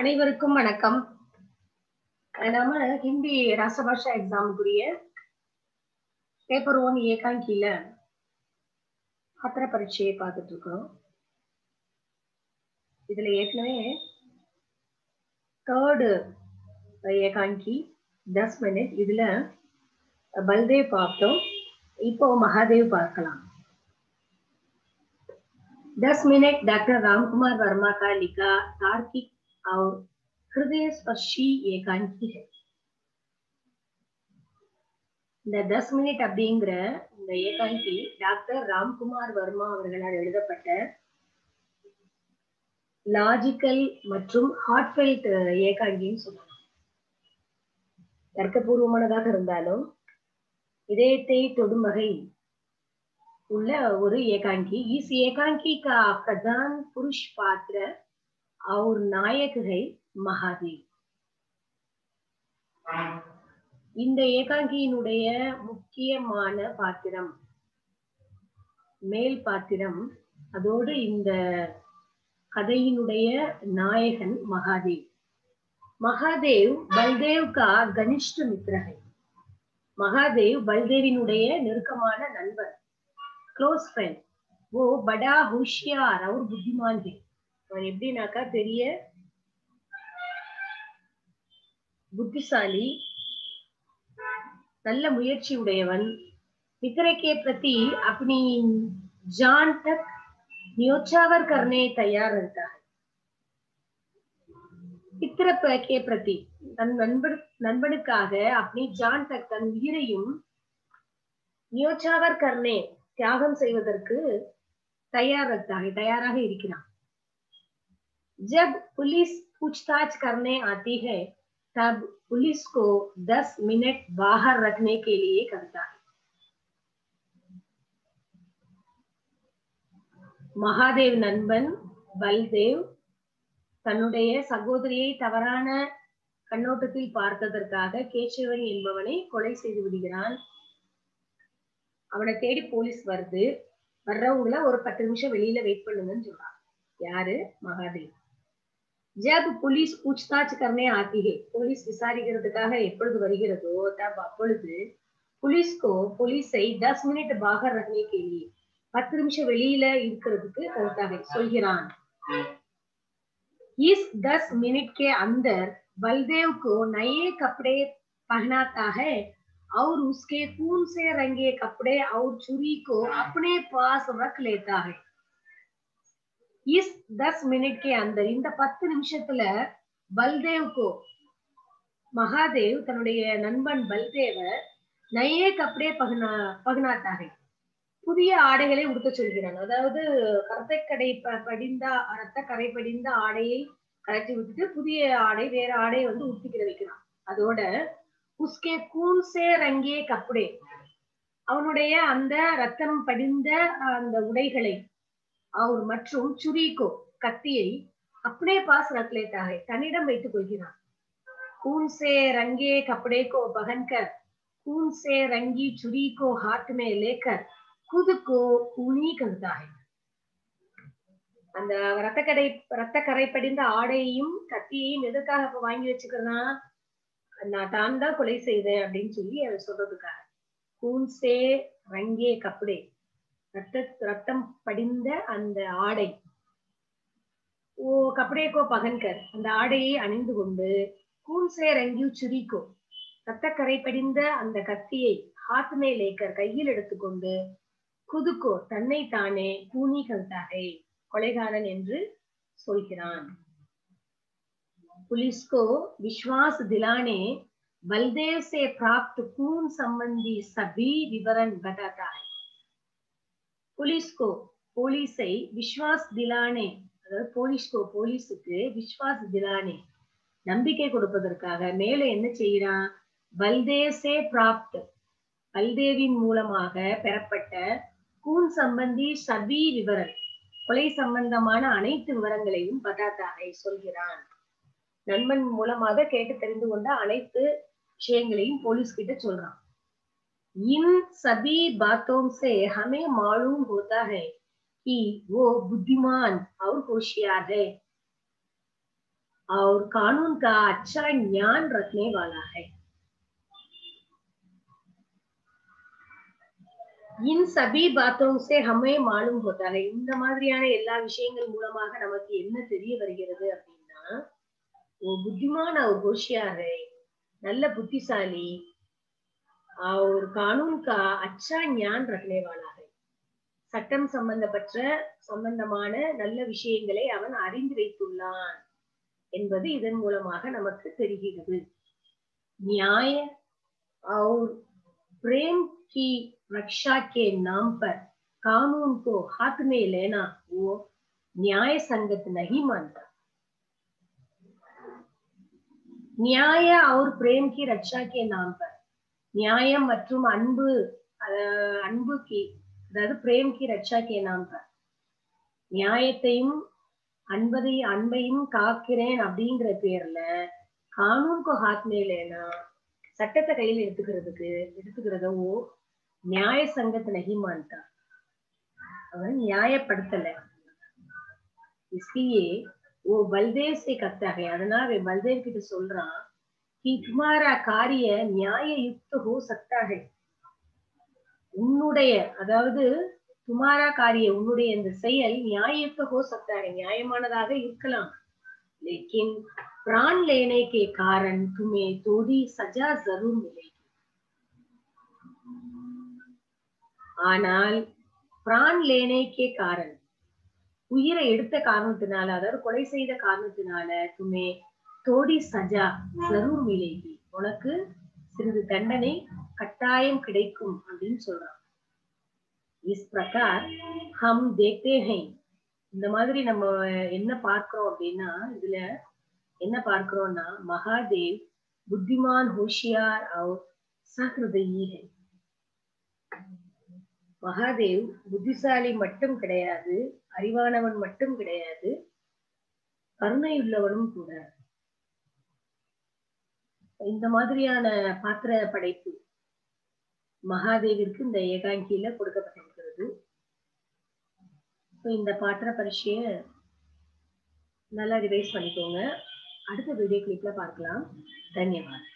அனைவருக்கும் வணக்கம். நாம ஹிந்தி ராஷ்டிரபாஷா எக்ஸாமுக்குரிய பேப்பர் 1 ஏகாங்கில பத்திர பரீட்சையை பார்த்துட்டு இருக்கோம். இதுல ஏற்கனவே தேர்டு ஏகாங்கி 10 மினிட் இதுல பல்தேவ் பார்த்தோம். இப்போ மகாதேவ் பார்க்கலாம். 10 मिनट डॉक्टर रामकुमार वर्मा का लिखा तार्किक और हृदय स्पर्शी एकांकी है. இந்த 10 மினிட் அப்படிங்கிற இந்த ஏகாங்கி டாக்டர் ராம்குமார் வர்மா அவர்களால் எழுதப்பட்ட லாஜிக்கல் மற்றும் ஹார்ட்ஃபெல்ட் ஏகாங்கின்னு சொல்லலாம். தர்க்கபூர்வமானதாக இருந்தாலும் இதயத்தை தொடும் வகை उल्ल और एकांकी. इस एकांकी का प्रधान पुरुष पात्र और नायक है महादेव. இந்த ஏகாங்கியினுடைய முக்கியமான பாத்திரம் மேல் பாத்திரம், அதோடு இந்த கதையினுடைய நாயகன் மகாதேவ். மகாதேவ் बलदेव का घनिष्ठ मित्र है. மகாதேவ் பல்தேவினுடைய நெருக்கமான நண்பர், क्लोज फ्रेंड. वो बड़ा होशियार और बुद्धिमान है. और எப்படினாக்கா பெரிய புத்திசாலி, நல்ல முயற்சி உடையவன். मित्र के प्रति अपनी जान तक न्योछावर करने तैयार रहता है. मित्र के प्रति தன் நண்பனுக்காக अपनी जान तक தன் உயிரையும் न्योछावर करने தியாகம் செய்வதற்கு தயாராக இருக்கிறான். जब पुलिस पूछताछ करने आती है तब पुलिस को 10 मिनट बाहर रखने के लिए करता है. மகாதேவ் நண்பன் பல்தேவ் தன்னுடைய சகோதரியை தவறான கண்ணோட்டத்தில் பார்த்ததற்காக கேசவன் என்பவனை கொலை செய்து விடுகிறான். அவனை தேடி போலீஸ் வருது. வர்றவங்கள ஒரு 10 நிமிஷம் வெளியில வெயிட் பண்ணுங்கன்னு சொல்றான். யாரு? மகாதேவ். ஜப் புலிஸ் பூச்தாச் கர்னே ஆத்தி ஹை. போலீஸ் விசாரிக்கிறதுக்காக எப்பொழுது வருகிறதோ தப் அப்பொழுது போலீஸை 10 மினிட் பாகர் ரखने के लिए 10 நிமிஷம் வெளியில இருக்கிறதுக்கு कहता சொல்கிறான். इस 10 मिनट के अंदर बलदेव को नए कपड़े पहनाता है और उसके खून से रंगे कपड़े और छुरी को अपने पास रख लेता है. इस 10 मिनट के अंदर இந்த 10 நிமிஷத்துல பல்தேவ் को மகாதேவ் தன்னுடைய நண்பன் பல்தேவ நயே கப்படே பகனாத்தா है. புதிய ஆடைகளை உடுத்த சொல்கிறான். அதாவது ரத்த கரை படிந்த ஆடையை கழட்டி விட்டுட்டு புதிய ஆடை, வேற ஆடையை உடுத்திக்கிற வைக்கிறான். அதோட उसके खून से रंगे कपड़े, அவனுடைய அந்த ரத்தம் படிந்த அந்த உடைகளை और மற்றும் छुरी को கத்தியை अपने पास रख लेता है, தன்னிடம் வைத்துக் கொள்கிறான். खून से रंगे कपड़े को पहनकर खून से रंगी छुरी को हाथ में लेकर खुद को खूनी करता है. அந்த ரத்த கரை படிந்த ஆடையையும் கத்தியையும் எதற்காக வாங்கி வச்சுக்கிறான்? நான் தான் கொலை செய்தேன் அப்படின்னு சொல்லி அதை சொல்றதுக்காக. खून से रंगे कपड़े, ரத்தம் படிந்த அந்த ஆடை. ஓ கப்படே கோ பகன்கர், அந்த ஆடையை அணிந்து கொண்டு खून से रंगी छुरी को, ரத்தக்கரை படிந்த அந்த கத்தியை हाथ में लेकर, கையில் எடுத்துக்கொண்டு खुद को, தன்னை தானே கூனி करता है, கொலைகாரன் என்று சொல்கிறான். पुलिस को विश्वास दिलाने बलदेव से प्राप्त खून संबंधी सभी विवरण बताता है. पुलिस को, போலீஸை விஸ்வாஸ் திலானே, அதாவது போலீஸுக்கு விஸ்வாஸ் திலானே, நம்பிக்கை கொடுப்பதற்காக மேலே என்ன செய்யறான்? பல்தேவ் சே பிராப்த், பல்தேவின் மூலமாக பெறப்பட்ட கூன் சம்பந்தி சபி விவரம், கொலை சம்பந்தமான அனைத்து விவரங்களையும் பதாத்தாகை சொல்கிறான். நண்பன் மூலமாக கேட்டு தெரிந்து கொண்ட அனைத்து விஷயங்களையும் போலீஸ் கிட்ட சொல்றான். इन सभी बातों से हमें मालूम होता है कि वो बुद्धिमान और होशियार है. और कानून का अच्छा ज्ञान रखने वाला है। इन सभी बातों से हमें मालूम होता है, இந்த மாதிரியான எல்லா விஷயங்கள் மூலமாக நமக்கு என்ன தெரிய வருகிறது அப்படின்னா, वो बुद्धिमान और होशियार है, நல்ல புத்திசாலி, और कानून का अच्छा ज्ञान रखने वाला है, சட்டம் சம்பந்தமான நல்ல விஷயங்களை அவன் அறிந்து வைத்துள்ளான் என்பது இதன் மூலமாக நமக்கு தெரிகிறது. न्याय और प्रेम की रक्षा के नाम पर कानून को हाथ में लेना वो न्याय संगत नहीं मानता। न्याय और प्रेम की रक्षा के नाम पर நியாயம் மற்றும் அன்பு அதாவது பிரேம் கி ரட்சா கே நாம் பர் நியாயத்தையும் அன்பையும் காக்கிறேன் அப்படிங்கிற பேர்ல கானூன் கோ ஹாத் மே லேனா சட்டத்தை கையில் எடுத்துக்கிறதோ நியாய சங்கத் நஹி மான்தா, அவன் நியாயப்படுத்தல. इसलिए वो बलदेव से कहता है, அதனால बलदेव கிட்ட சொல்றான் कि तुम्हारा कार्य न्याय युक्त हो सकता है, உன்னுடைய அதாவது तुम्हारा कार्य உன்னுடைய இந்த செயல் न्याययुक्त हो सकता है, நியாயமானதாக இருக்கலாம், लेकिन प्राण लेने के कारण तुम्हें थोड़ी सजा जरूर मिलेगी. ஆனால் प्राण लेने के कारण உயிரை எடுத்த காரணத்தினால, அதாவது கொலை செய்த காரணத்தினால तुम्हें थोड़ी सजा जरूर मिलेगी, உனக்கு சிறிது தண்டனை கட்டாயம் கிடைக்கும் அப்படின்னு சொல்றான். इस प्रकार हम देखते हैं, இந்த மாதிரி நம்ம என்ன பார்க்கிறோம் அப்படின்னா, இதுல என்ன பார்க்கிறோம்னா, महादेव बुद्धिमान होशियार और सहृदयी है. மகாதேவ் புத்திசாலி மட்டும் கிடையாது, அறிவானவன் மட்டும் கிடையாது, கருணையுள்ளவனும் கூட. இந்த மாதிரியான பாத்திர படைப்பு மகாதேவிற்கு இந்த ஏகாங்கியில கொடுக்கப்பட்டிருக்கிறது. இந்த பாத்திர பரீட்சைய நல்லா ரிவைஸ் பண்ணிக்கோங்க. அடுத்த வீடியோ கிளிப்ல பார்க்கலாம். தன்யவாத்.